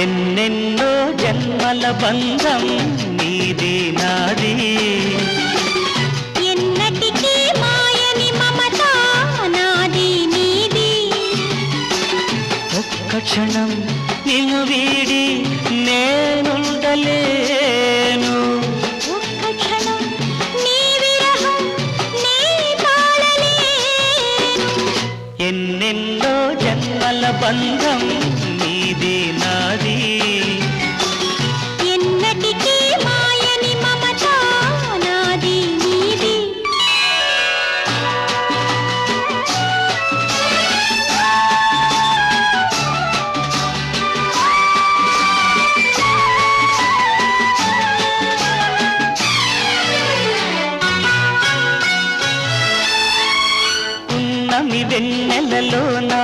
ఎన్నెన్నో జన్మల బంధం నీది నాది, ఎన్నటికీ మాయని మమత నాది నీది. ఒక్క క్షణం నిన్ను వీడి నేనుండలేను, ఒక్క క్షణం నీ విరహం నీ తాళలేను. ఎన్నెన్నో జన్మల బంధం నీది నాది, ఎన్నటికీ మాయని మమత నాది నీది. ఉన్నమి వెన్నెలలోనా